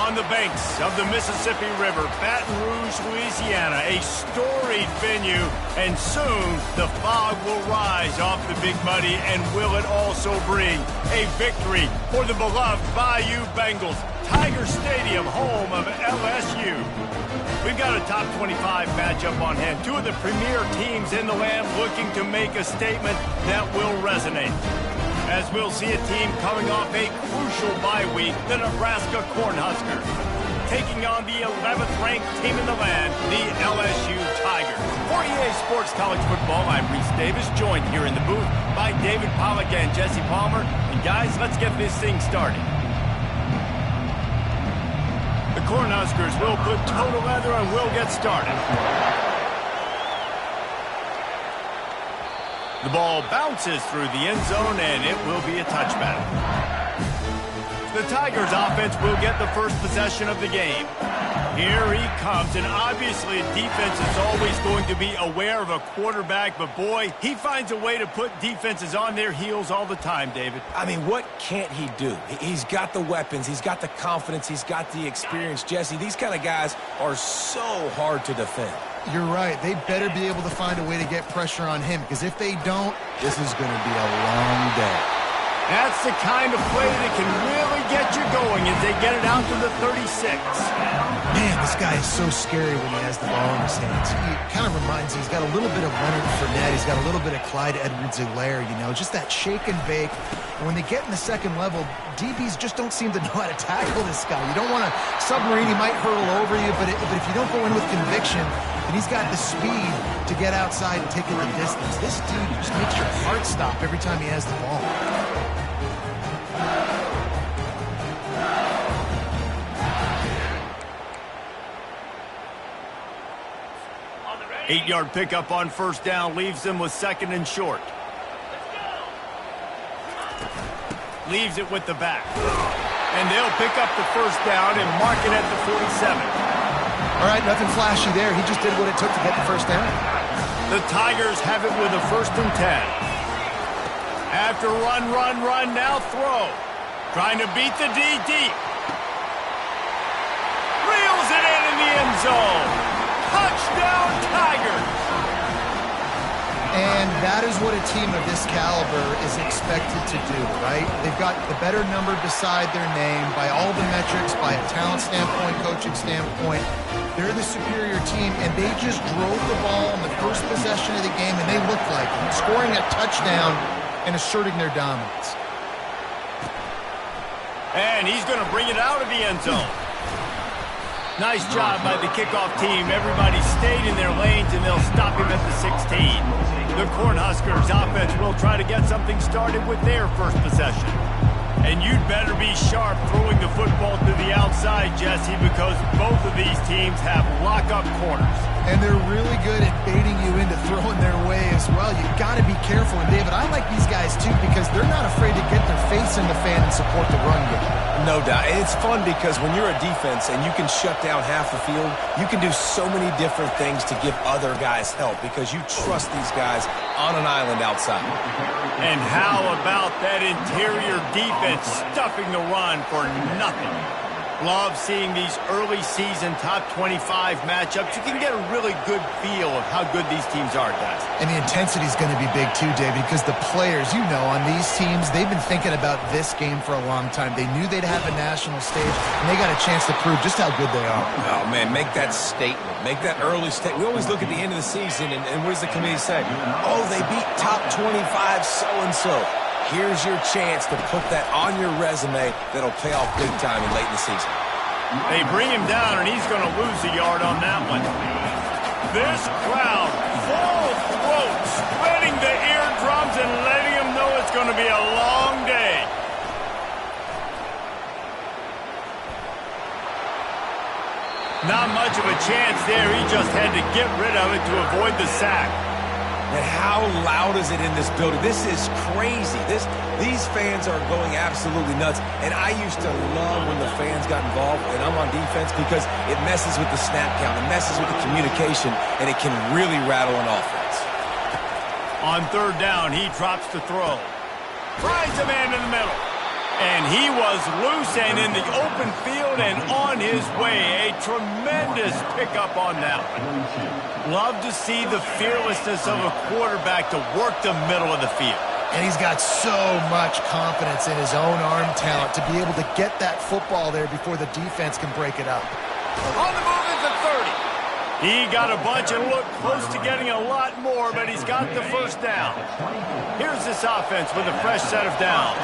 On the banks of the Mississippi River, Baton Rouge, Louisiana, a storied venue, and soon the fog will rise off the Big Muddy, and will it also bring a victory for the beloved Bayou Bengals. Tiger Stadium, home of LSU. We've got a top 25 matchup on hand. Two of the premier teams in the land looking to make a statement that will resonate. As we'll see a team coming off a crucial bye week, the Nebraska Cornhuskers, taking on the 11th ranked team in the land, the LSU Tigers. For EA Sports College Football, I'm Reese Davis, joined here in the booth by David Pollack and Jesse Palmer. And guys, let's get this thing started. The Cornhuskers will put toe to leather and will get started. The ball bounces through the end zone, and it will be a touchback. The Tigers offense will get the first possession of the game. Here he comes, and obviously a defense is always going to be aware of a quarterback, but boy, he finds a way to put defenses on their heels all the time, David. I mean, what can't he do? He's got the weapons, he's got the confidence, he's got the experience. Jesse, these kind of guys are so hard to defend. You're right. They better be able to find a way to get pressure on him, because if they don't, this is going to be a long day. That's the kind of play that can really get you going as they get it out to the 36. Man, this guy is so scary when he has the ball in his hands. He kind of reminds me, he's got a little bit of Leonard Fournette. He's got a little bit of Clyde Edwards-Helaire, you know, just that shake and bake. And when they get in the second level, DBs just don't seem to know how to tackle this guy. You don't want to submarine. He might hurtle over you, but if you don't go in with conviction, and he's got the speed to get outside and take it the distance. This dude just makes your heart stop every time he has the ball. Eight-yard pickup on first down leaves them with second and short. Leaves it with the back. And they'll pick up the first down and mark it at the 47. All right, nothing flashy there. He just did what it took to get the first down. The Tigers have it with a 1st and 10. After run, now throw. Trying to beat the D deep. Reels it in the end zone. Touchdown, Tigers! And that is what a team of this caliber is expected to do, right? They've got the better number beside their name by all the metrics, by a talent standpoint, coaching standpoint. They're the superior team, and they just drove the ball on the first possession of the game, and they looked like it, scoring a touchdown and asserting their dominance. And he's going to bring it out of the end zone. Nice job by the kickoff team. Everybody stayed in their lanes, and they'll stop him at the 16. The Cornhuskers offense will try to get something started with their first possession. And you'd better be sharp throwing the football to the outside, Jesse, because both of these teams have lock-up corners. And they're really good at baiting you into throwing their way as well. You've got to be careful. And, David, I like these guys, too, because they're not afraid to get their face in the fan and support the run game. No doubt. And it's fun because when you're a defense and you can shut down half the field, you can do so many different things to give other guys help because you trust these guys on an island outside. And how about that interior defense stuffing the run for nothing? Love seeing these early season top 25 matchups. You can get a really good feel of how good these teams are, guys. And the intensity is going to be big too, David, because the players, you know, on these teams, they've been thinking about this game for a long time. They knew they'd have a national stage, and they got a chance to prove just how good they are. Oh, man, make that statement. Make that early statement. We always look at the end of the season, and what does the committee say? Oh, they beat top 25 so-and-so. Here's your chance to put that on your resume that'll pay off big time late in the season. They bring him down, and he's going to lose a yard on that one. This crowd, full throat, spreading the eardrums and letting them know it's going to be a long day. Not much of a chance there. He just had to get rid of it to avoid the sack. And how loud is it in this building? This is crazy. These fans are going absolutely nuts. And I used to love when the fans got involved, and I'm on defense, because it messes with the snap count, it messes with the communication, and it can really rattle an offense. On third down, he drops to throw. Finds a man in the middle. And he was loose and in the open field and on his way. A tremendous pickup on that one. Love to see the fearlessness of a quarterback to work the middle of the field. And he's got so much confidence in his own arm talent to be able to get that football there before the defense can break it up. On the move at the 30. He got a bunch and looked close to getting a lot more, but he's got the first down. Here's this offense with a fresh set of downs.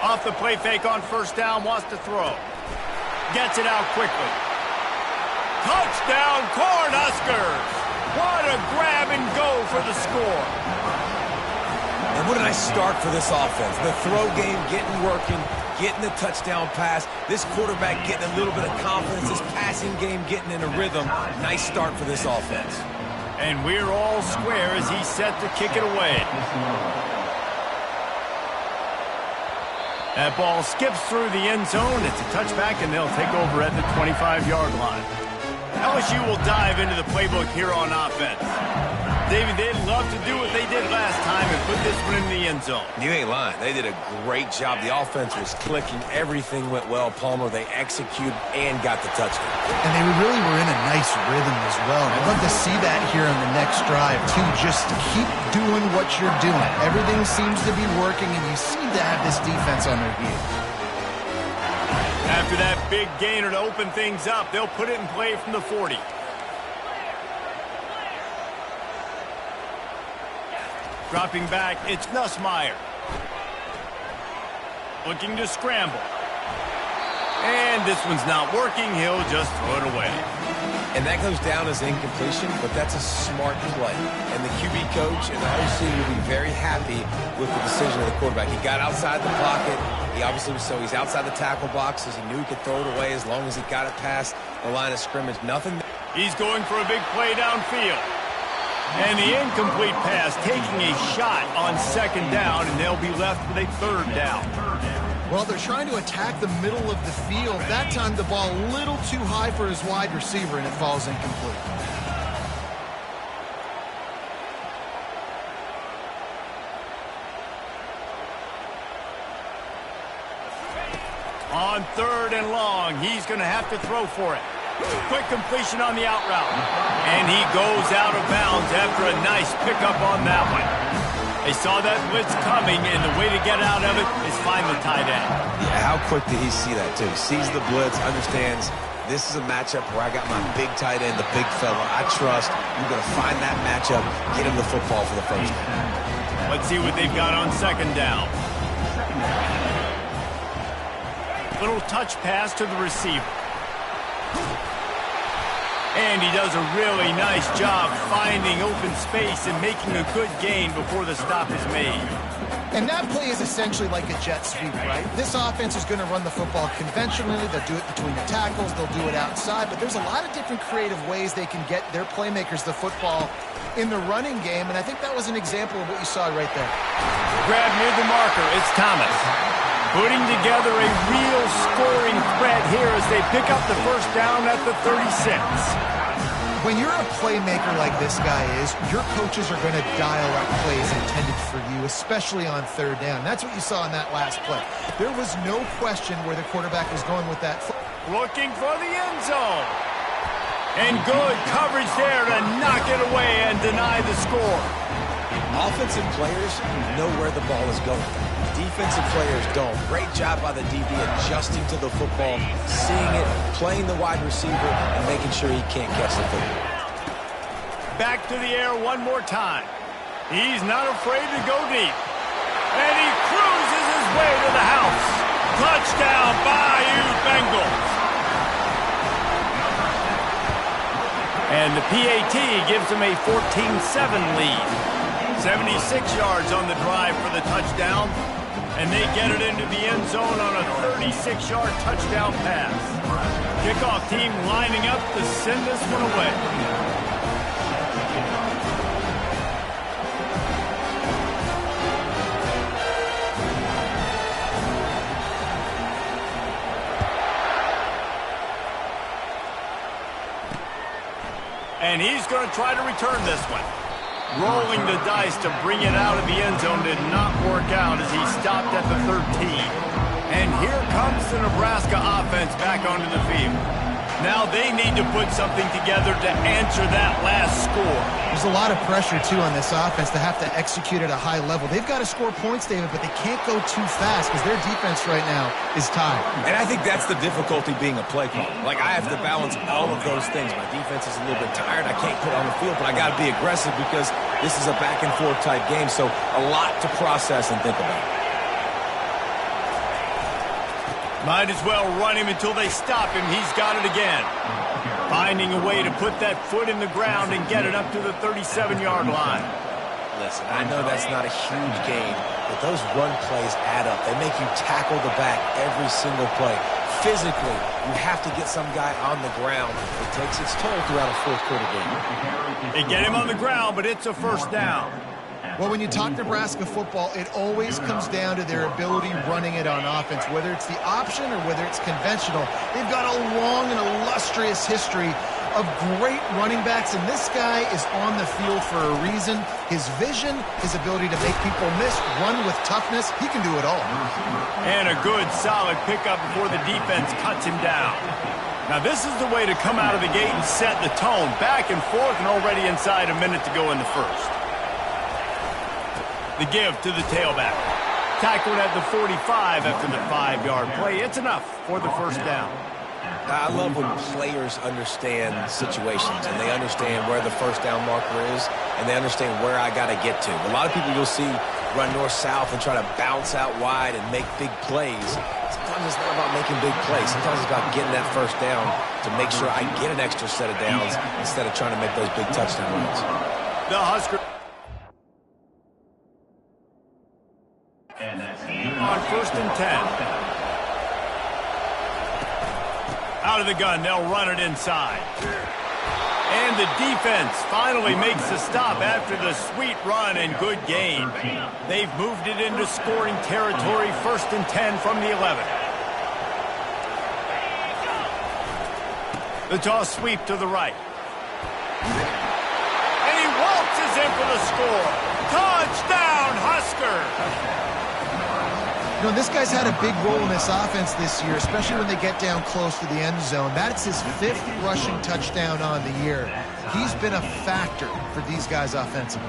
Off the play fake on first down, wants to throw. Gets it out quickly. Touchdown, Cornhuskers! What a grab and go for the score. And what a nice start for this offense. The throw game getting working, getting the touchdown pass. This quarterback getting a little bit of confidence. This passing game getting in a rhythm. Nice start for this offense. And we're all square as he's set to kick it away. That ball skips through the end zone. It's a touchback, and they'll take over at the 25-yard line. LSU will dive into the playbook here on offense. David, they'd love to do what they did last time and put this one in the end zone. You ain't lying. They did a great job. The offense was clicking. Everything went well. Palmer, they executed and got the touchdown. And they really were in a nice rhythm as well. I'd love to see that here on the next drive, too. Just keep doing what you're doing. Everything seems to be working, and you seem to have this defense on their heels. After that big gainer to open things up, they'll put it in play from the 40. Dropping back, it's Nussmeier. Looking to scramble. And this one's not working. He'll just throw it away. And that goes down as incompletion, but that's a smart play. And the QB coach and the OC will be very happy with the decision of the quarterback. He got outside the pocket. He obviously was so he's outside the tackle boxes. He knew he could throw it away as long as he got it past the line of scrimmage. Nothing. He's going for a big play downfield. And the incomplete pass taking a shot on second down, and they'll be left with a third down. Well, they're trying to attack the middle of the field. That time the ball a little too high for his wide receiver, and it falls incomplete. On third and long, he's going to have to throw for it. Quick completion on the out route. And he goes out of bounds after a nice pickup on that one. They saw that blitz coming, and the way to get out of it is find the tight end. Yeah, how quick did he see that, too? He sees the blitz, understands this is a matchup where I got my big tight end, the big fella. I trust you're going to find that matchup, get him the football for the first down. Let's see what they've got on second down. Little touch pass to the receiver. And he does a really nice job finding open space and making a good gain before the stop is made. And that play is essentially like a jet sweep, right? This offense is going to run the football conventionally. They'll do it between the tackles. They'll do it outside. But there's a lot of different creative ways they can get their playmakers the football in the running game. And I think that was an example of what you saw right there. Grab near the marker. It's Thomas. Putting together a real scoring threat here as they pick up the first down at the 36. When you're a playmaker like this guy is, your coaches are going to dial up plays intended for you, especially on third down. That's what you saw in that last play. There was no question where the quarterback was going with that. Looking for the end zone. And good coverage there to knock it away and deny the score. Offensive players know where the ball is going. Defensive players don't. Great job by the DB adjusting to the football, seeing it, playing the wide receiver, and making sure he can't catch the football. Back to the air one more time. He's not afraid to go deep. And he cruises his way to the house. Touchdown, Bayou Bengals. And the PAT gives him a 14-7 lead. 76 yards on the drive for the touchdown. And they get it into the end zone on a 36-yard touchdown pass. Kickoff team lining up to send this one away. And he's going to try to return this one. Rolling the dice to bring it out of the end zone did not work out as he stopped at the 13. And here comes the Nebraska offense back onto the field. Now they need to put something together to answer that last score. There's a lot of pressure, too, on this offense to have to execute at a high level. They've got to score points, David, but they can't go too fast because their defense right now is tired. And I think that's the difficulty being a play caller. Like, I have to balance all of those things. My defense is a little bit tired. I can't put on the field, but I got to be aggressive because this is a back-and-forth type game, so a lot to process and think about. Might as well run him until they stop him. He's got it again. Finding a way to put that foot in the ground and get it up to the 37-yard line. Listen, I know that's not a huge gain, but those run plays add up. They make you tackle the back every single play. Physically, you have to get some guy on the ground. It takes its toll throughout a fourth-quarter game. They get him on the ground, but it's a first down. Well, when you talk Nebraska football, it always comes down to their ability running it on offense, whether it's the option or whether it's conventional. They've got a long and illustrious history of great running backs, and this guy is on the field for a reason. His vision, his ability to make people miss, run with toughness, he can do it all. And a good, solid pickup before the defense cuts him down. Now, this is the way to come out of the gate and set the tone. Back and forth and already inside a minute to go in the first. The give to the tailback. Tackled at the 45 after the 5-yard play. It's enough for the first down. I love when players understand situations and they understand where the first down marker is and they understand where I got to get to. A lot of people you'll see run north-south and try to bounce out wide and make big plays. Sometimes it's not about making big plays. Sometimes it's about getting that first down to make sure I get an extra set of downs instead of trying to make those big touchdown runs. The Husker on 1st and 10. Out of the gun, they'll run it inside. And the defense finally makes the stop after the sweet run and good gain. They've moved it into scoring territory, 1st and 10 from the 11. The toss sweep to the right. And he waltzes in for the score. Touchdown, Husker! You know, this guy's had a big role in this offense this year, especially when they get down close to the end zone. That's his 5th rushing touchdown on the year. He's been a factor for these guys offensively.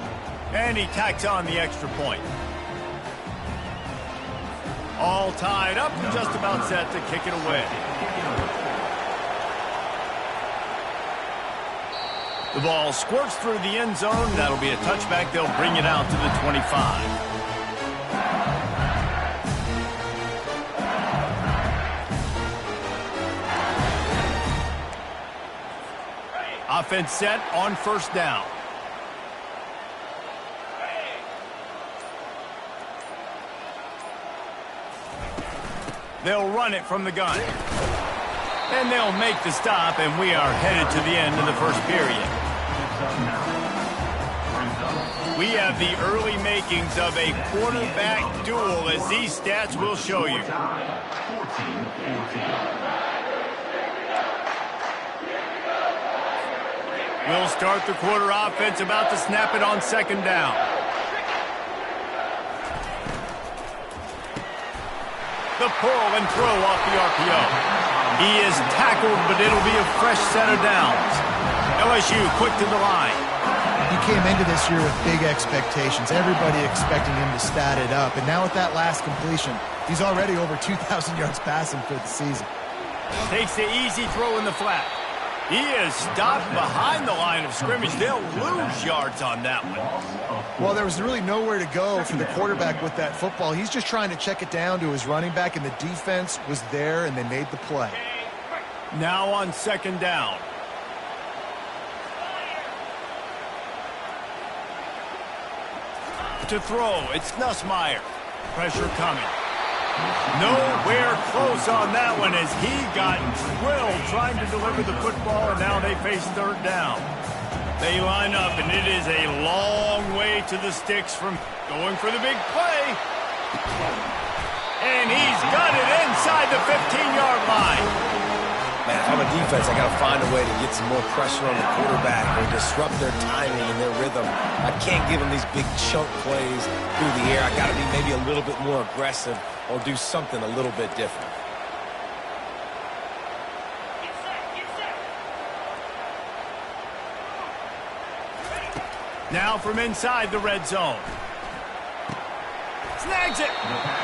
And he tacks on the extra point. All tied up and just about set to kick it away. The ball squirts through the end zone. That'll be a touchback. They'll bring it out to the 25. Offense set on 1st down. They'll run it from the gun. And they'll make the stop, and we are headed to the end of the first period. We have the early makings of a quarterback duel, as these stats will show you. We'll start the quarter offense, about to snap it on 2nd down. The pull and throw off the RPO. He is tackled, but it'll be a fresh set of downs. LSU quick to the line. He came into this year with big expectations. Everybody expecting him to stat it up. And now with that last completion, he's already over 2,000 yards passing for the season. Takes the easy throw in the flat. He is stopped behind the line of scrimmage. They'll lose yards on that one. Well, there was really nowhere to go for the quarterback with that football. He's just trying to check it down to his running back, and the defense was there, and they made the play. Now on 2nd down. To throw, it's Nussmeier. Pressure coming. Nowhere close on that one as he got drilled trying to deliver the football, and now they face 3rd down. They line up, and it is a long way to the sticks from going for the big play. And he's got it inside the 15-yard line. Man, if I'm a defense, I got to find a way to get some more pressure on the quarterback or disrupt their timing and their rhythm. I can't give them these big chunk plays through the air. I got to be maybe a little bit more aggressive or do something a little bit different. Now from inside the red zone. Snags it.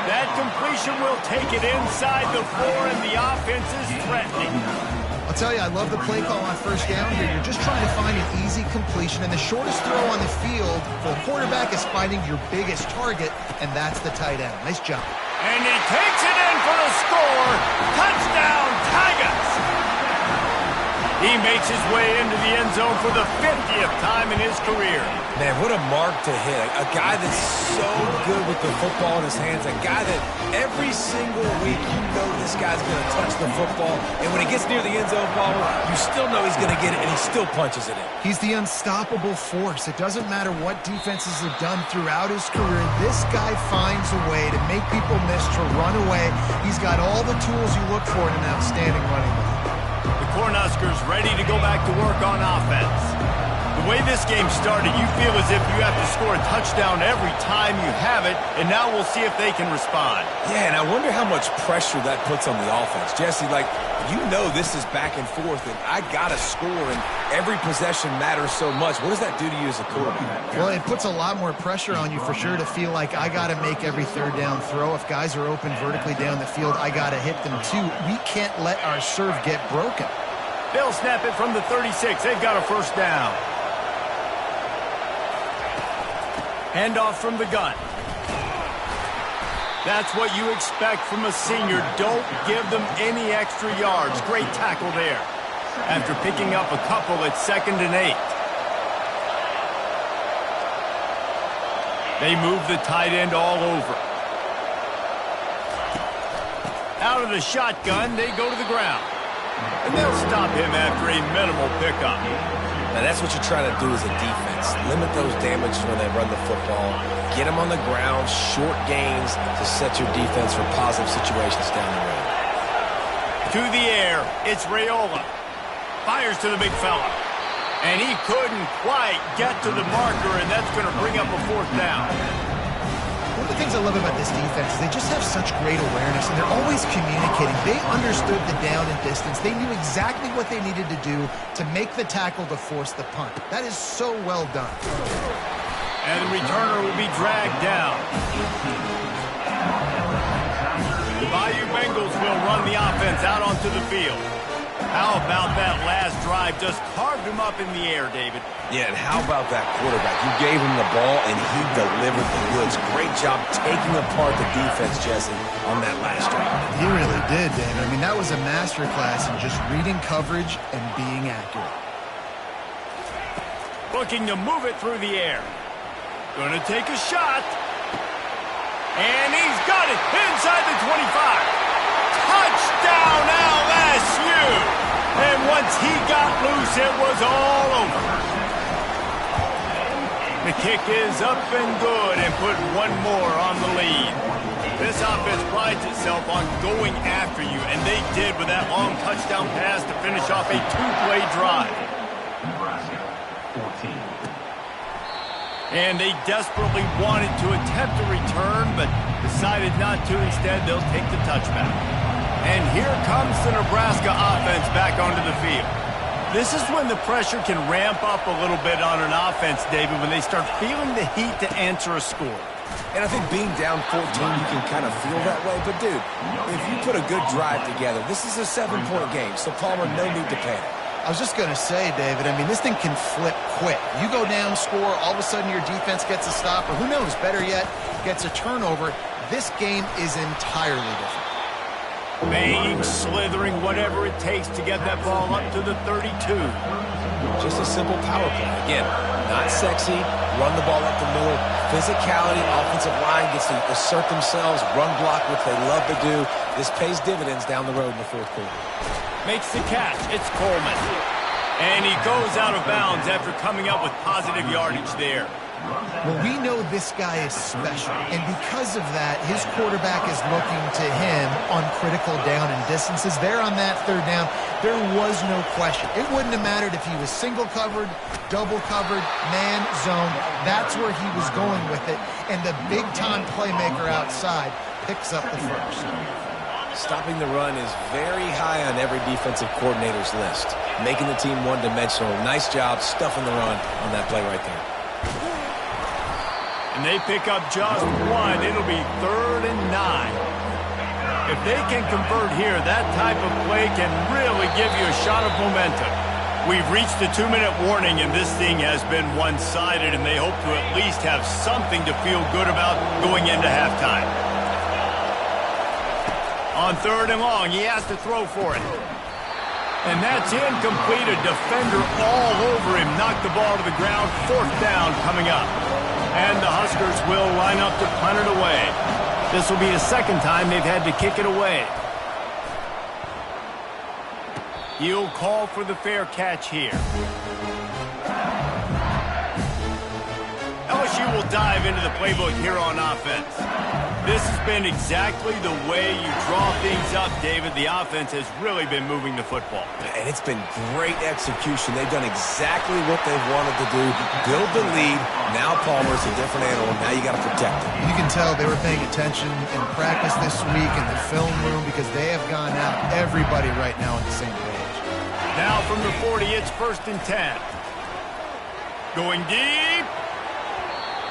That completion will take it inside the 4, and the offense is threatening. I'll tell you, I love the play call on first down here. You're just trying to find an easy completion, and the shortest throw on the field for the quarterback is finding your biggest target, and that's the tight end. Nice job. And he takes it in for the score. Touchdown, Tigers! He makes his way into the end zone for the 50th time in his career. Man, what a mark to hit. A guy that's so good with the football in his hands. A guy that every single week you know this guy's going to touch the football. And when he gets near the end zone, Paul, you still know he's going to get it, and he still punches it in. He's the unstoppable force. It doesn't matter what defenses have done throughout his career. This guy finds a way to make people miss, to run away. He's got all the tools you look for in an outstanding running back. The Cornhuskers ready to go back to work on offense. The way this game started, you feel as if you have to score a touchdown every time you have it, and now we'll see if they can respond. Yeah, and I wonder how much pressure that puts on the offense. Jesse, like, you know this is back and forth, and I got to score, and every possession matters so much. What does that do to you as a quarterback? Well, it puts a lot more pressure on you for sure to feel like I got to make every third down throw. If guys are open vertically down the field, I got to hit them too. We can't let our serve get broken. They'll snap it from the 36. They've got a first down. Handoff from the gun. That's what you expect from a senior. Don't give them any extra yards. Great tackle there. After picking up a couple at 2nd and 8. They move the tight end all over. Out of the shotgun, they go to the ground. And they'll stop him after a minimal pickup. Now, that's what you're trying to do as a defense. Limit those damages when they run the football. Get them on the ground, short gains to set your defense for positive situations down the road. To the air, it's Raiola. Fires to the big fella. And he couldn't quite get to the marker, and that's going to bring up a 4th down. One of the things I love about this defense is they just have such great awareness, and they're always communicating. They understood the down and distance. They knew exactly what they needed to do to make the tackle to force the punt. That is so well done. And the returner will be dragged down. The Bayou Bengals will run the offense out onto the field. How about that last drive? Just carved him up in the air, David. Yeah, and how about that quarterback? You gave him the ball, and he delivered the goods. Great job taking apart the defense, Jesse, on that last drive. He really did, David. I mean, that was a masterclass in just reading coverage and being accurate. Looking to move it through the air. Gonna take a shot. And he's got it inside the 25. Touchdown, LSU! And once he got loose, it was all over. The kick is up and good and put one more on the lead. This offense prides itself on going after you, and they did with that long touchdown pass to finish off a 2-play drive. Nebraska, 14. And they desperately wanted to attempt a return, but decided not to. Instead, they'll take the touchback. And here comes the Nebraska offense back onto the field. This is when the pressure can ramp up a little bit on an offense, David, when they start feeling the heat to answer a score. And I think being down 14, you can kind of feel that way. But, dude, if you put a good drive together, this is a 7-point game, so Palmer, no need to panic. I was just going to say, David, I mean, this thing can flip quick. You go down, score, all of a sudden your defense gets a stop, or who knows, better yet, gets a turnover. This game is entirely different. Banging, slithering, whatever it takes to get that ball up to the 32. Just a simple power play. Again, not sexy, run the ball up the middle, physicality, offensive line gets to assert themselves, run block, which they love to do. This pays dividends down the road in the 4th quarter. Makes the catch. It's Coleman. And he goes out of bounds after coming up with positive yardage there. Well, we know this guy is special, and because of that, his quarterback is looking to him on critical down and distances. There on that third down, there was no question. It wouldn't have mattered if he was single covered, double covered, man, zone. That's where he was going with it, and the big-time playmaker outside picks up the first. Stopping the run is very high on every defensive coordinator's list, making the team one-dimensional. Nice job stuffing the run on that play right there. And they pick up just one. It'll be 3rd and 9. If they can convert here, that type of play can really give you a shot of momentum. We've reached the 2-minute warning, and this thing has been one-sided, and they hope to at least have something to feel good about going into halftime. On 3rd and long, he has to throw for it. And that's incomplete. A defender all over him. Knocked the ball to the ground. 4th down coming up. And the Huskers will line up to punt it away. This will be the 2nd time they've had to kick it away. He'll call for the fair catch here. LSU will dive into the playbook here on offense. This has been exactly the way you draw things up, David. The offense has really been moving the football. And it's been great execution. They've done exactly what they've wanted to do. Build the lead. Now Palmer's a different animal. Now you got to protect him. You can tell they were paying attention in practice this week in the film room because they have gone out, everybody right now on the same page. Now from the 40, it's 1st and 10. Going deep.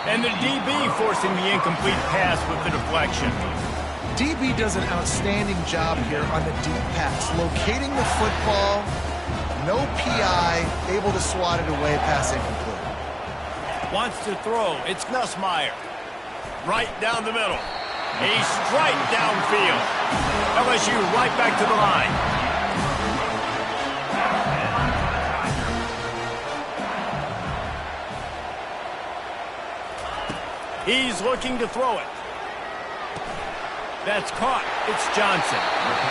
And the DB forcing the incomplete pass with the deflection. DB does an outstanding job here on the deep pass. Locating the football, no PI, able to swat it away, pass incomplete. Wants to throw. It's Nussmeier. Right down the middle. A strike downfield. LSU right back to the line. He's looking to throw it. That's caught. It's Johnson.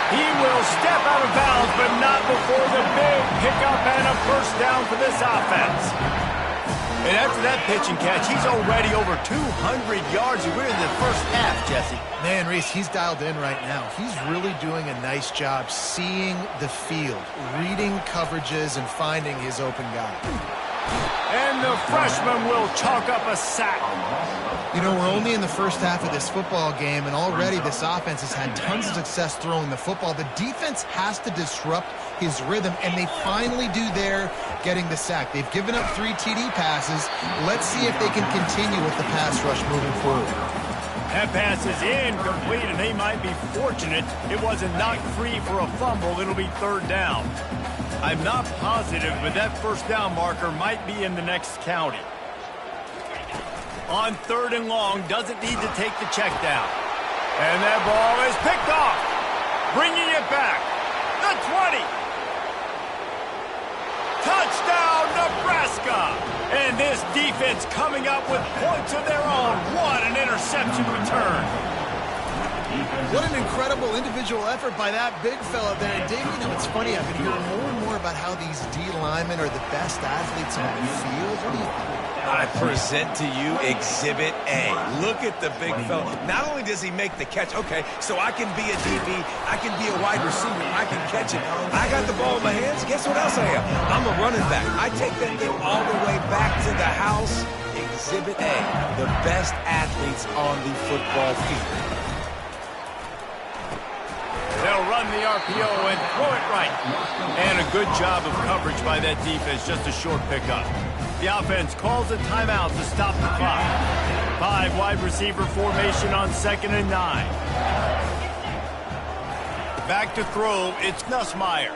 He will step out of bounds, but not before the big pickup and a 1st down for this offense. And after that pitch and catch, he's already over 200 yards. We're in the 1st half, Jesse. Man, Reese, he's dialed in right now. He's really doing a nice job seeing the field, reading coverages, and finding his open guy. And the freshman will chalk up a sack. You know, we're only in the 1st half of this football game, and already this offense has had tons of success throwing the football. The defense has to disrupt his rhythm, and they finally do there, getting the sack. They've given up 3 TD passes. Let's see if they can continue with the pass rush moving forward. That pass is incomplete, and they might be fortunate it wasn't knocked free for a fumble. It'll be 3rd down. I'm not positive, but that 1st down marker might be in the next county. On 3rd and long, doesn't need to take the check down. And that ball is picked off. Bringing it back. The 20. Touchdown, Nebraska. And this defense coming up with points of their own. What an interception return. What an incredible individual effort by that big fella there. And Dave, you know, it's funny. I've been hearing more and more about how these D linemen are the best athletes on the field. What do you think? I present to you Exhibit A. Look at the big fella. Not only does he make the catch, okay, so I can be a DB, I can be a wide receiver, I can catch it. I got the ball in my hands. Guess what else I am? I'm a running back. I take that thing all the way back to the house. Exhibit A, the best athletes on the football field. They'll run the RPO and throw it right. And a good job of coverage by that defense, just a short pickup. The offense calls a timeout to stop the clock. 5 wide receiver formation on 2nd and 9. Back to throw, it's Nussmeier.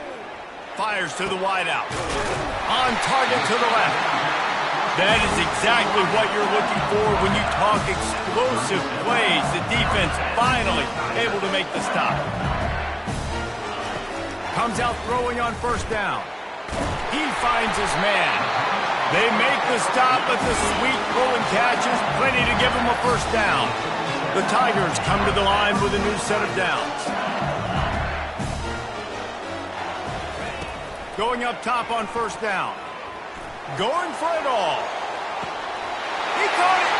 Fires to the wideout. On target to the left. That is exactly what you're looking for when you talk explosive plays. The defense finally able to make the stop. Comes out throwing on 1st down. He finds his man. They make the stop, but the sweet throw and catch is plenty to give him a 1st down. The Tigers come to the line with a new set of downs. Going up top on first down. Going for it all. He caught it.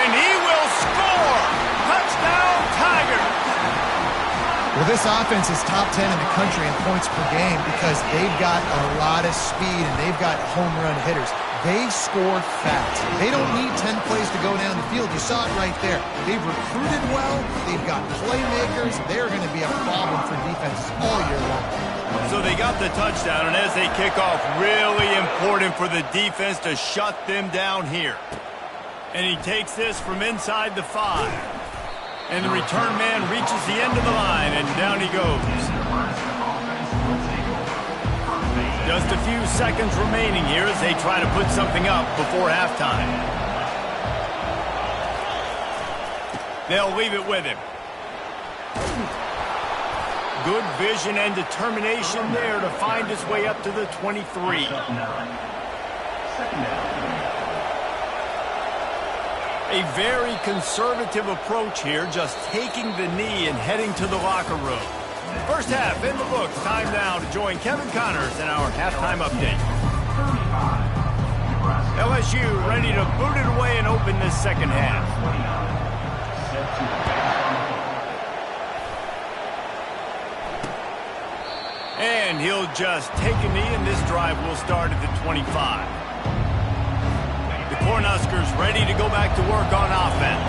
And he will score. Touchdown, Tigers. Well, this offense is top 10 in the country in points per game because they've got a lot of speed and they've got home run hitters. They score fast. They don't need 10 plays to go down the field. You saw it right there. They've recruited well. They've got playmakers. They're going to be a problem for defenses all year long. So they got the touchdown, and as they kick off, really important for the defense to shut them down here. And he takes this from inside the 5. And the return man reaches the end of the line, and down he goes. Just a few seconds remaining here as they try to put something up before halftime. They'll leave it with him. Good vision and determination there to find his way up to the 23. A very conservative approach here, just taking the knee and heading to the locker room. First half in the books. Time now to join Kevin Connors in our halftime update. LSU ready to boot it away and open this second half. And he'll just take a knee, and this drive will start at the 25. The Cornhuskers ready to go back to work on offense.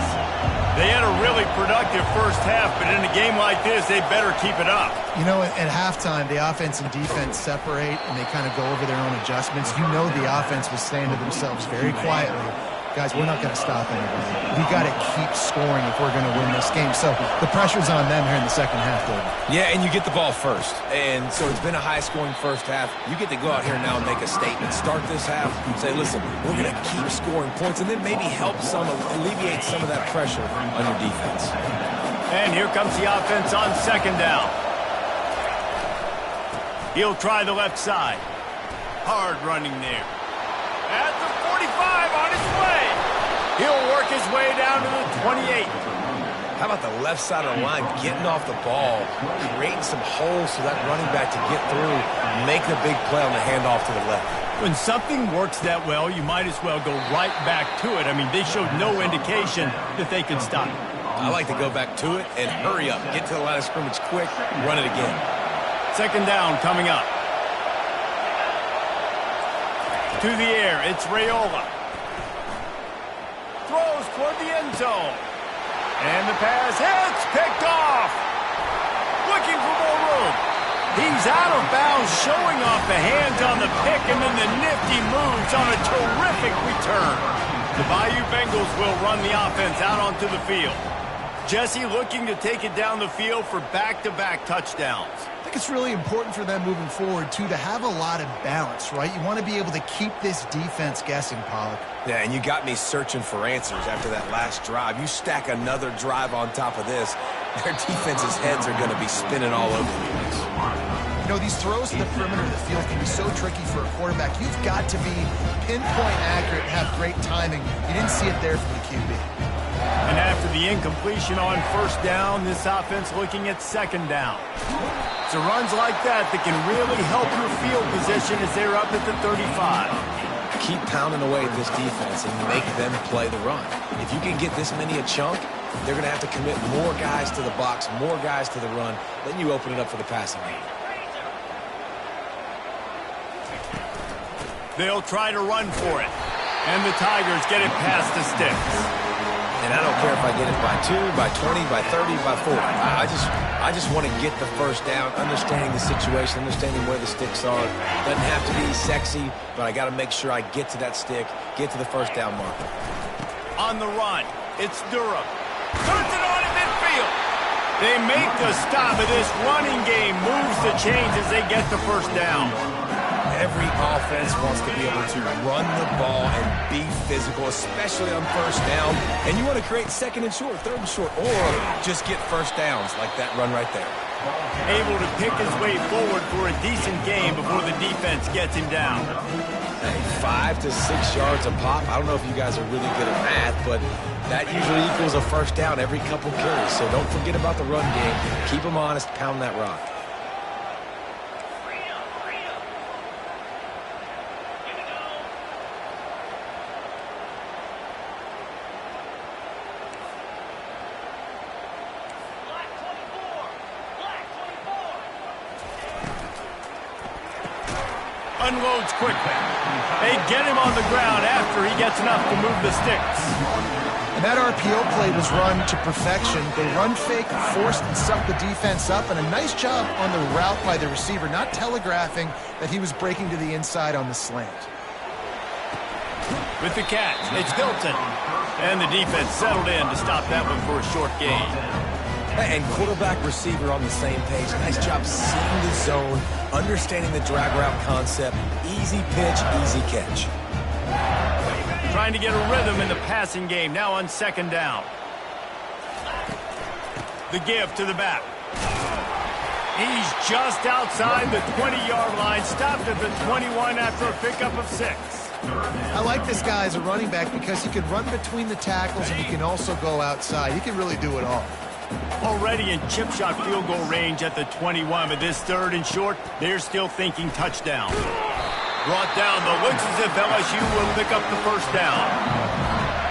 They had a really productive first half, but in a game like this, they better keep it up. You know, at halftime, the offense and defense separate, and they kind of go over their own adjustments. You know the offense was saying to themselves very quietly, guys, we're not going to stop anybody. We got to keep scoring if we're going to win this game. So the pressure's on them here in the second half, David. Yeah, and you get the ball first. And so it's been a high-scoring first half. You get to go out here now and make a statement. Start this half and say, listen, we're going to keep scoring points and then maybe help alleviate some of that pressure on your defense. And here comes the offense on second down. He'll try the left side. Hard running there. At the 45 on his way. He'll work his way down to the 28. How about the left side of the line getting off the ball, creating some holes for that running back to get through, make a big play on the handoff to the left. When something works that well, you might as well go right back to it. I mean, they showed no indication that they could stop it. I like to go back to it and hurry up. Get to the line of scrimmage quick, run it again. Second down coming up. To the air, it's Raiola. Throws toward the end zone. And the pass hits, picked off. Looking for more room. He's out of bounds, showing off the hands on the pick, and then the nifty moves on a terrific return. The Bayou Bengals will run the offense out onto the field. Jesse looking to take it down the field for back-to-back touchdowns. I think it's really important for them moving forward, too, to have a lot of balance, right? You want to be able to keep this defense guessing, Pollock. Yeah, and you got me searching for answers after that last drive. You stack another drive on top of this, their defense's heads are going to be spinning all over the place. You know, these throws to the perimeter of the field can be so tricky for a quarterback. You've got to be pinpoint accurate and have great timing. You didn't see it there from the QB. And after the incompletion on first down, this offense looking at second down. So runs like that can really help your field position as they're up at the 35. Keep pounding away at this defense and make them play the run. If you can get this many a chunk, they're going to have to commit more guys to the box, more guys to the run. Then you open it up for the passing game. They'll try to run for it. And the Tigers get it past the sticks. And I don't care if I get it by 2, by 20, by 30, by 40. I just want to get the first down, understanding the situation, understanding where the sticks are. Doesn't have to be sexy, but I got to make sure I get to that stick, get to the first down marker. On the run, it's Durham. Turns it on in midfield. They make the stop of this running game, moves the chains as they get the first down. Every offense wants to be able to run the ball and be physical, especially on first down. And you want to create second and short, third and short, or just get first downs like that run right there. Able to pick his way forward for a decent game before the defense gets him down. Hey, 5 to 6 yards a pop. I don't know if you guys are really good at math, but that usually equals a first down every couple carries. So don't forget about the run game. Keep them honest, pound that rock. Unloads quickly. They get him on the ground after he gets enough to move the sticks. And that RPO play was run to perfection. They run fake, forced and sucked the defense up, and a nice job on the route by the receiver, not telegraphing that he was breaking to the inside on the slant. With the catch, it's Hilton. And the defense settled in to stop that one for a short gain. And quarterback receiver on the same page. Nice job seeing the zone, understanding the drag route concept. Easy pitch, easy catch. Trying to get a rhythm in the passing game, now on second down. The give to the back. He's just outside the 20-yard line, stopped at the 21 after a pickup of 6. I like this guy as a running back because he can run between the tackles and he can also go outside. He can really do it all. Already in chip shot field goal range at the 21, but this third and short, they're still thinking touchdown. Brought down, but looks as if LSU will pick up the first down.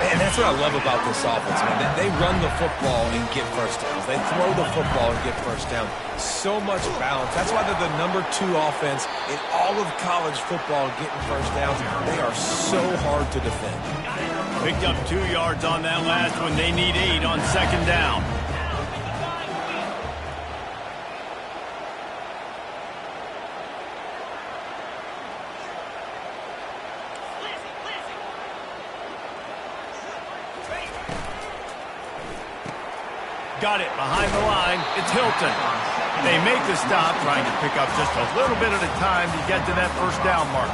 And that's what I love about this offense, man. They run the football and get first downs. They throw the football and get first down. So much balance. That's why they're the #2 offense in all of college football getting first downs. They are so hard to defend. Picked up 2 yards on that last one. They need 8 on second down. Got it behind the line. It's Hilton. They make the stop, trying to pick up just a little bit at a time to get to that first down marker.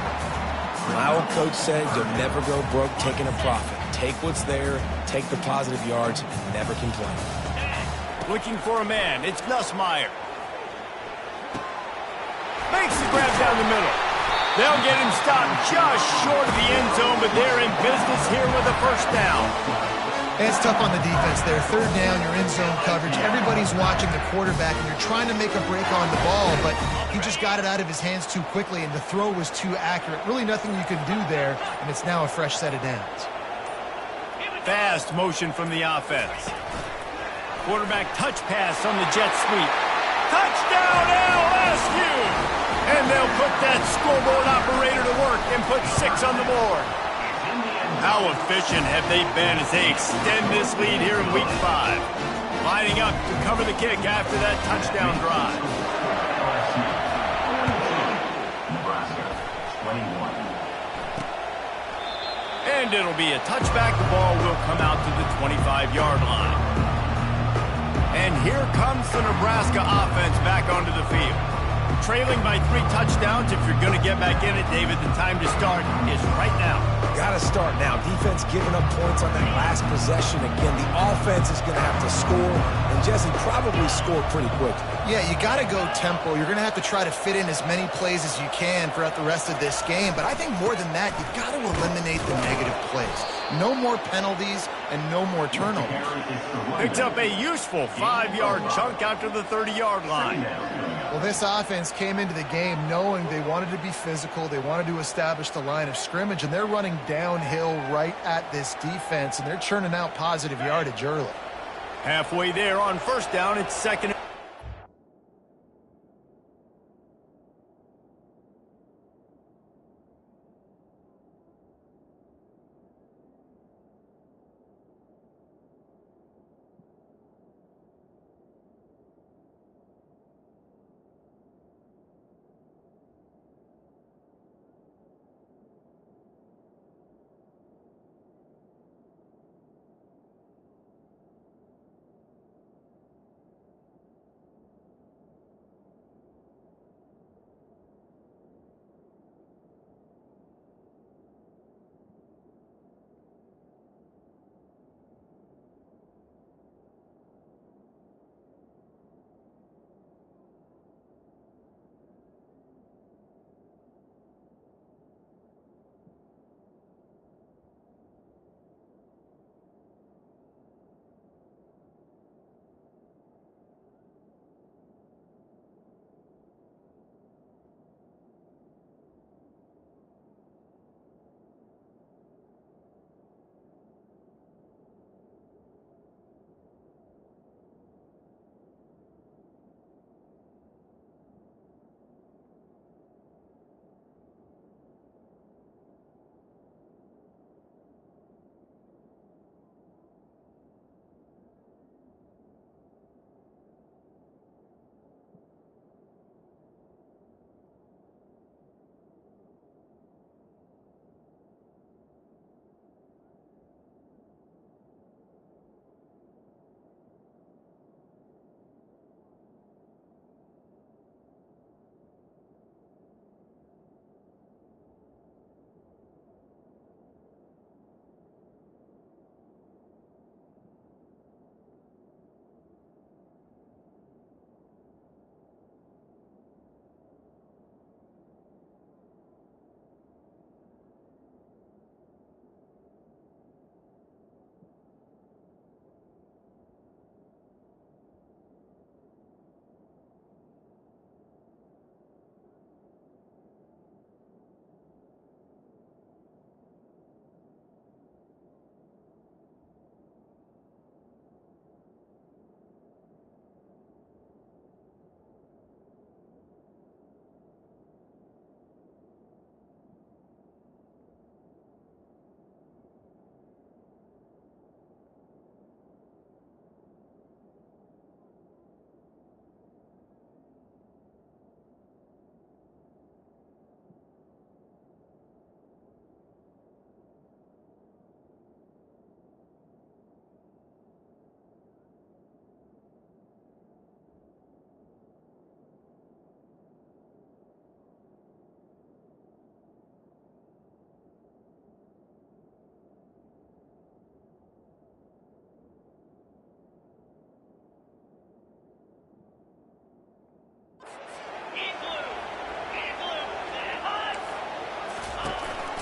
My old coach said you'll never go broke taking a profit. Take what's there, take the positive yards, never complain. Looking for a man. It's Nussmeier. Makes the grab down the middle. They'll get him stopped just short of the end zone, but they're in business here with a first down. It's tough on the defense there. Third down, you're in zone coverage. Everybody's watching the quarterback, and you're trying to make a break on the ball, but he just got it out of his hands too quickly, and the throw was too accurate. Really nothing you can do there, and it's now a fresh set of downs. Fast motion from the offense. Quarterback touch pass on the jet sweep. Touchdown LSU! And they'll put that scoreboard operator to work and put 6 on the board. How efficient have they been as they extend this lead here in Week 5? Lining up to cover the kick after that touchdown drive. Nebraska, 21. And it'll be a touchback. The ball will come out to the 25-yard line. And here comes the Nebraska offense back onto the field. Trailing by 3 touchdowns. If you're going to get back in it, David, the time to start is right now. Got to start now. Defense giving up points on that last possession. Again, the offense is going to have to score, and Jesse probably score pretty quickly. Yeah, you got to go tempo. You're going to have to try to fit in as many plays as you can throughout the rest of this game. But I think more than that, you've got to eliminate the negative plays. No more penalties and no more turnovers. Picks up a useful 5-yard chunk after the 30-yard line. Well, this offense came into the game knowing they wanted to be physical. They wanted to establish the line of scrimmage, and they're running downhill right at this defense, and they're churning out positive yardage early. Halfway there on first down, it's second.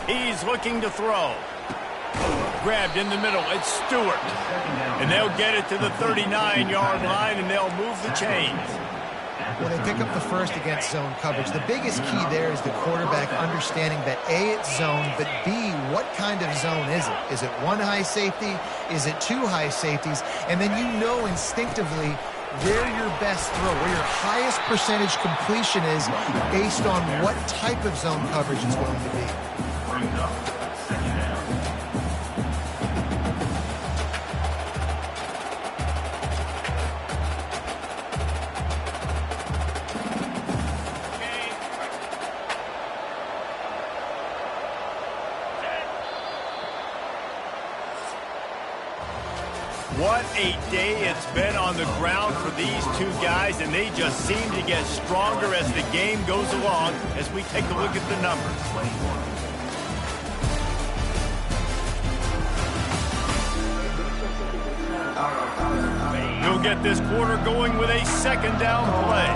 He's looking to throw. Grabbed in the middle. It's Stewart. And they'll get it to the 39-yard line, and they'll move the chains. Well, they pick up the first against zone coverage. The biggest key there is the quarterback understanding that A, it's zone, but B, what kind of zone is it? Is it one high safety? Is it two high safeties? And then you know instinctively where your best throw, where your highest percentage completion is based on what type of zone coverage is going to be. Brings up second down. What a day it's been on the ground for these two guys, and they just seem to get stronger as the game goes along as we take a look at the numbers. He'll get this quarter going with a second down play.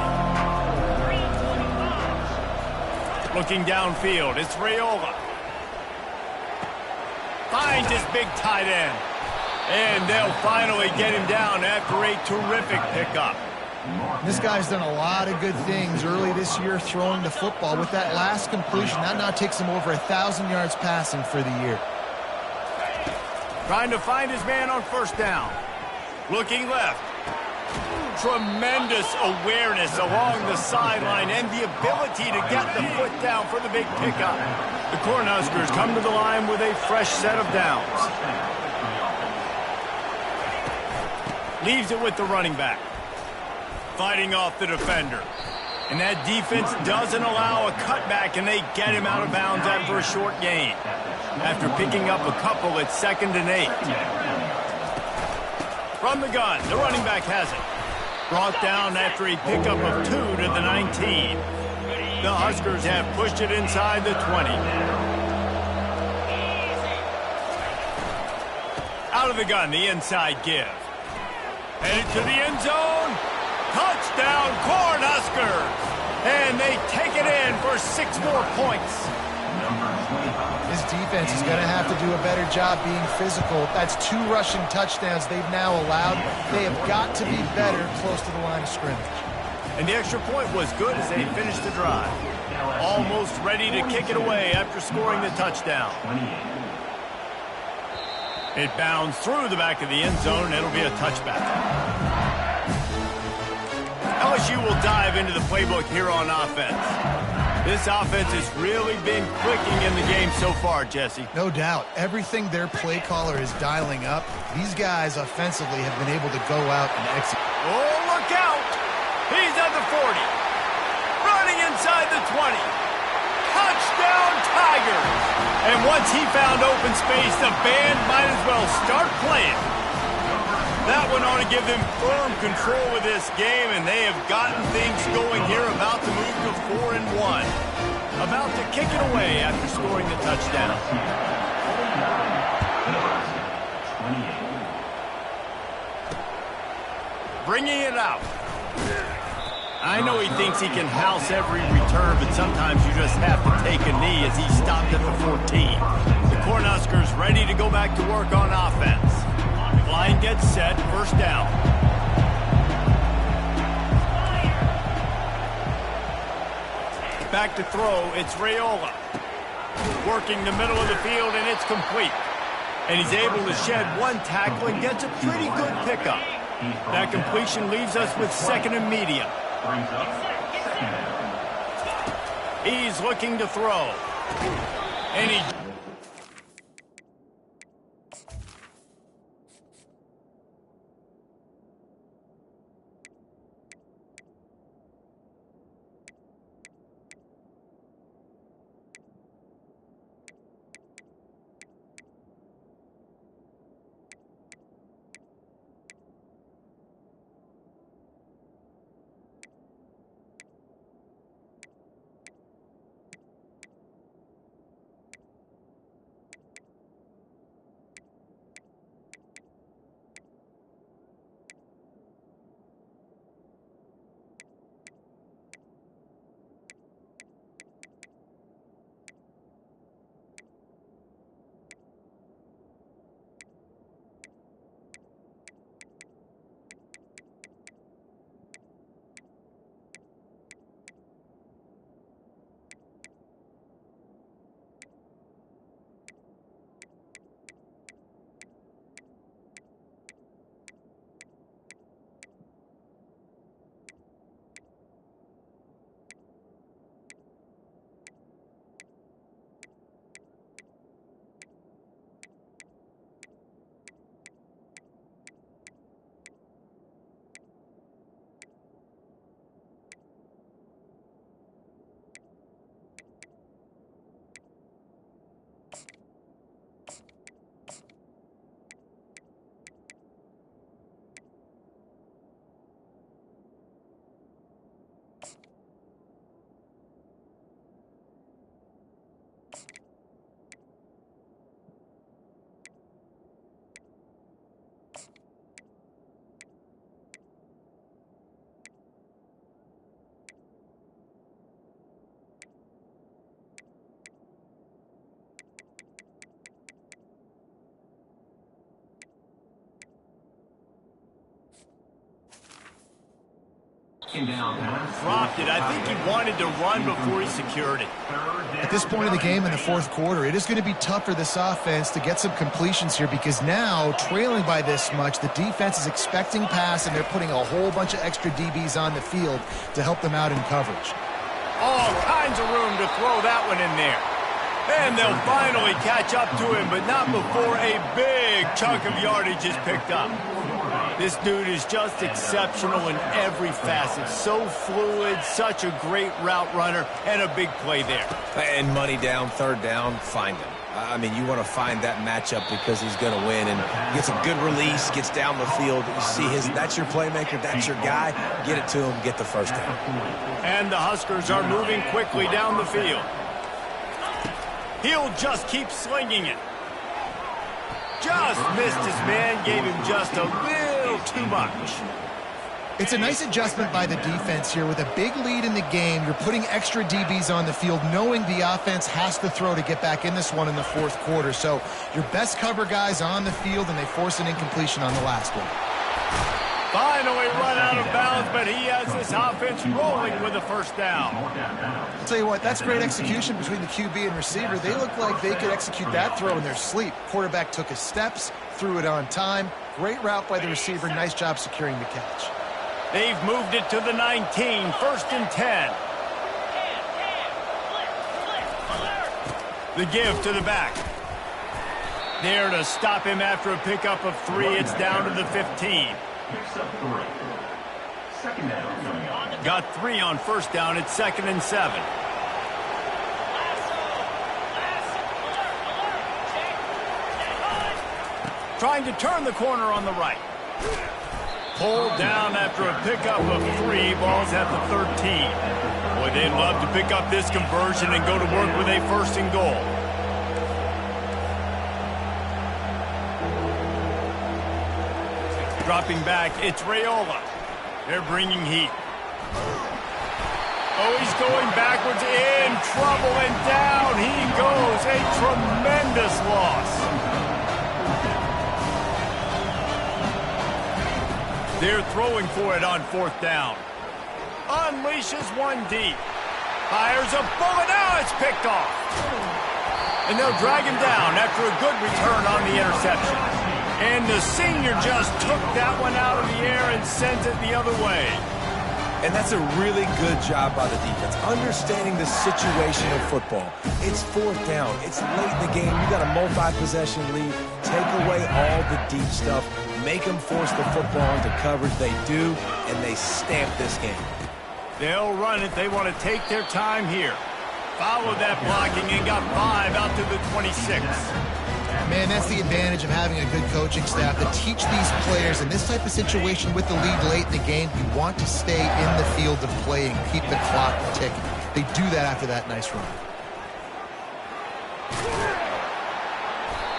Looking downfield, it's Raiola. Finds his big tight end. And they'll finally get him down after a terrific pickup. This guy's done a lot of good things early this year throwing the football. With that last completion, that now takes him over 1,000 yards passing for the year. Trying to find his man on first down. Looking left. Tremendous awareness along the sideline and the ability to get the foot down for the big pickup. The Cornhuskers come to the line with a fresh set of downs. Leaves it with the running back. Fighting off the defender. And that defense doesn't allow a cutback, and they get him out of bounds after a short gain. After picking up a couple, it's 2nd and 8. From the gun, the running back has it. Brought down after a pickup of 2 to the 19. The Huskers have pushed it inside the 20. Out of the gun, the inside give. Headed to the end zone. Touchdown, Cornhuskers. And they take it in for 6 more points. This defense is going to have to do a better job being physical. That's 2 rushing touchdowns they've now allowed. They have got to be better close to the line of scrimmage. And the extra point was good as they finished the drive. Almost ready to kick it away after scoring the touchdown. It bounds through the back of the end zone, and it'll be a touchback. LSU will dive into the playbook here on offense. This offense has really been clicking in the game so far, Jesse. No doubt. Everything their play caller is dialing up, these guys offensively have been able to go out and execute. Oh, look out! He's at the 40. Running inside the 20. Touchdown, Tigers! And once he found open space, the band might as well start playing. That one ought to give them firm control of this game, and they have gotten things going here, about to move to 4-1. About to kick it away after scoring the touchdown. Bringing it out. I know he thinks he can house every return, but sometimes you just have to take a knee as he stopped at the 14. The Cornhuskers ready to go back to work on offense. Line gets set, first down. Back to throw, it's Raiola. Working the middle of the field, and it's complete. And he's able to shed 1 tackle and gets a pretty good pickup. That completion leaves us with 2nd and medium. He's looking to throw. And he... Dropped it. I think he wanted to run before he secured it. At this point of the game in the fourth quarter, it is going to be tough for this offense to get some completions here because now, trailing by this much, the defense is expecting pass, and they're putting a whole bunch of extra DBs on the field to help them out in coverage. All kinds of room to throw that one in there. And they'll finally catch up to him, but not before a big chunk of yardage is picked up. This dude is just exceptional in every facet. So fluid, such a great route runner, and a big play there. And money down, third down, find him. I mean, you want to find that matchup because he's going to win and gets a good release, gets down the field. You see that's your playmaker, that's your guy. Get it to him, get the first down. And the Huskers are moving quickly down the field. He'll just keep slinging it. Just missed his man, gave him just a little too much. It's a nice adjustment by the defense here. With a big lead in the game, you're putting extra DBs on the field, knowing the offense has to throw to get back in this one in the fourth quarter. So your best cover guys on the field, and they force an incompletion on the last one. Finally run out of bounds, but he has this offense rolling with a first down. I'll tell you what, that's great execution between the QB and receiver. They look like they could execute that throw in their sleep. Quarterback took his steps, threw it on time. Great route by the receiver. Nice job securing the catch. They've moved it to the 19, first and 10. The give to the back. There to stop him after a pickup of 3. It's down to the 15. Got 3 on first down. It's 2nd and 7. Trying to turn the corner on the right. Pulled down after a pickup of 3. Ball's at the 13. Boy, they'd love to pick up this conversion and go to work with a first and goal. Dropping back, it's Raiola. They're bringing heat. Oh, he's going backwards, in trouble, and down he goes. A tremendous loss. They're throwing for it on fourth down. Unleashes one deep. Fires a bullet. Now it's picked off. And they'll drag him down after a good return on the interception. And the senior just took that one out of the air and sent it the other way. And that's a really good job by the defense, understanding the situation of football. It's fourth down. It's late in the game. You got a multi-possession lead. Take away all the deep stuff. Make them force the football into coverage. They do, and they stamp this game. They'll run it. They want to take their time here. Followed that blocking and got 5 out to the 26. Man, that's the advantage of having a good coaching staff to teach these players in this type of situation with the lead late in the game. You want to stay in the field of play and keep the clock ticking. They do that after that nice run.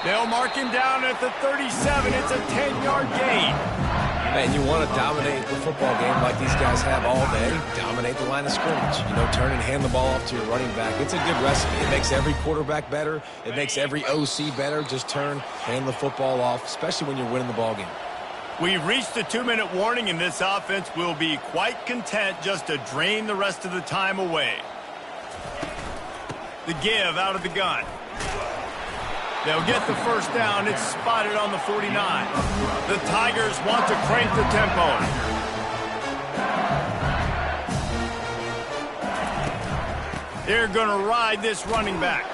They'll mark him down at the 37. It's a 10-yard gain. And you want to dominate the football game like these guys have all day. Dominate the line of scrimmage. You know, turn and hand the ball off to your running back. It's a good recipe. It makes every quarterback better. It makes every OC better. Just turn, hand the football off, especially when you're winning the ball game. We've reached the 2-minute warning, and this offense will be quite content just to drain the rest of the time away. The give out of the gun. They'll get the first down. It's spotted on the 49. The Tigers want to crank the tempo. They're going to ride this running back.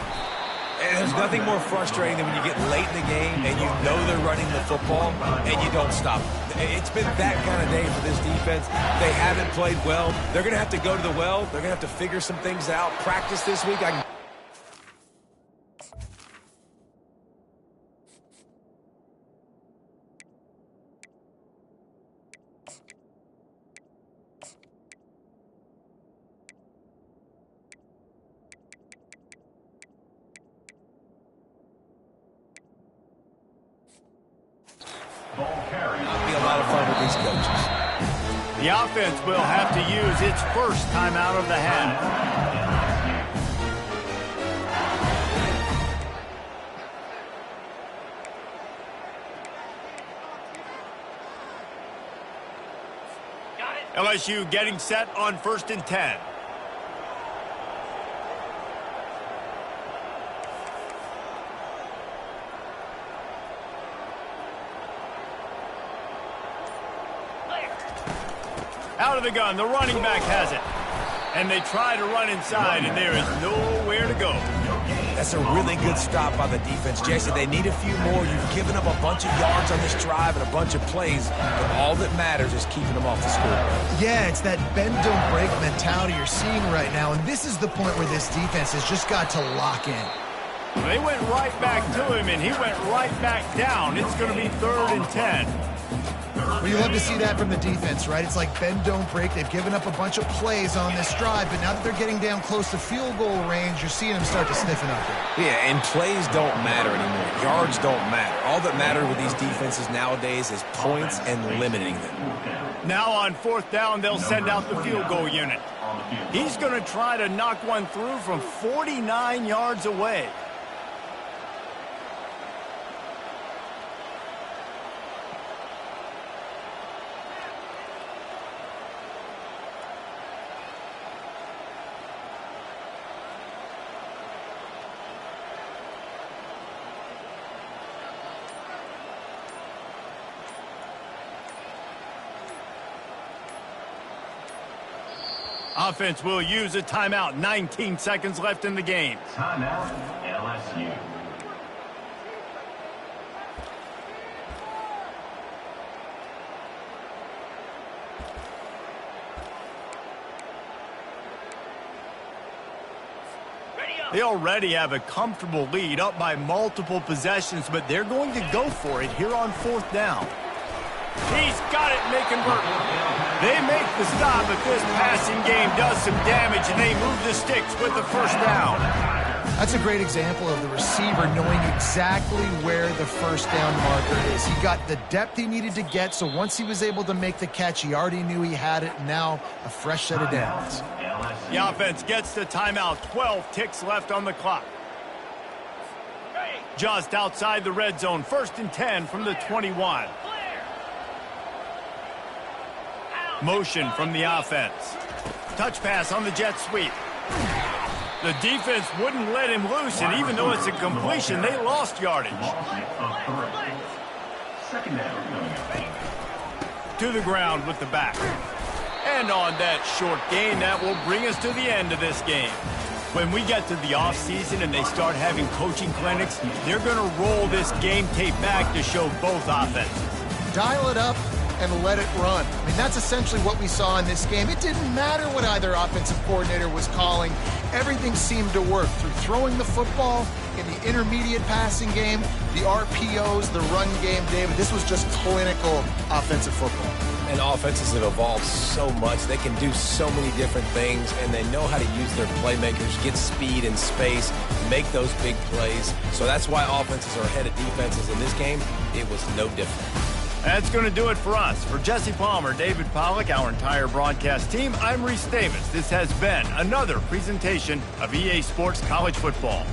And there's nothing more frustrating than when you get late in the game and you know they're running the football and you don't stop them. It's been that kind of day for this defense. They haven't played well. They're going to have to go to the well. They're going to have to figure some things out. Practice this week. It'll be a lot of fun with these coaches. The offense will have to use its first timeout of the half. LSU getting set on 1st and 10. Out of the gun, the running back has it. And they try to run inside, and there is nowhere to go. That's a really good stop by the defense. Jesse, they need a few more. You've given up a bunch of yards on this drive and a bunch of plays, but all that matters is keeping them off the scoreboard. Yeah, it's that bend, don't break mentality you're seeing right now, and this is the point where this defense has just got to lock in. They went right back to him, and he went right back down. It's going to be 3rd and 10. Well, you love to see that from the defense, right? It's like bend, don't break. They've given up a bunch of plays on this drive, but now that they're getting down close to field goal range, you're seeing them start to stiffen up there. Yeah, and plays don't matter anymore. Yards don't matter. All that matters with these defenses nowadays is points and limiting them. Now on 4th down, they'll send out the field goal unit. He's going to try to knock one through from 49 yards away. Offense will use a timeout. 19 seconds left in the game. Timeout, LSU. They already have a comfortable lead, up by multiple possessions, but they're going to go for it here on 4th down. He's got it, and they convert. They make the stop, but this passing game does some damage, and they move the sticks with the 1st down. That's a great example of the receiver knowing exactly where the 1st down marker is. He got the depth he needed to get, so once he was able to make the catch, he already knew he had it. Now a fresh set of downs. The offense gets the timeout. 12 ticks left on the clock. Just outside the red zone. 1st and 10 from the 21. Motion from the offense. Touch pass on the jet sweep. The defense wouldn't let him loose, and even though it's a completion, they lost yardage. To the ground with the back. And on that short gain, that will bring us to the end of this game. When we get to the offseason and they start having coaching clinics, they're going to roll this game tape back to show both offenses. Dial it up and let it run. I mean, that's essentially what we saw in this game. It didn't matter what either offensive coordinator was calling. Everything seemed to work through throwing the football, in the intermediate passing game, the RPOs, the run game, David. This was just clinical offensive football. And offenses have evolved so much. They can do so many different things, and they know how to use their playmakers, get speed and space, make those big plays. So that's why offenses are ahead of defenses. In this game, it was no different. That's going to do it for us. For Jesse Palmer, David Pollack, our entire broadcast team, I'm Reese Davis. This has been another presentation of EA Sports College Football.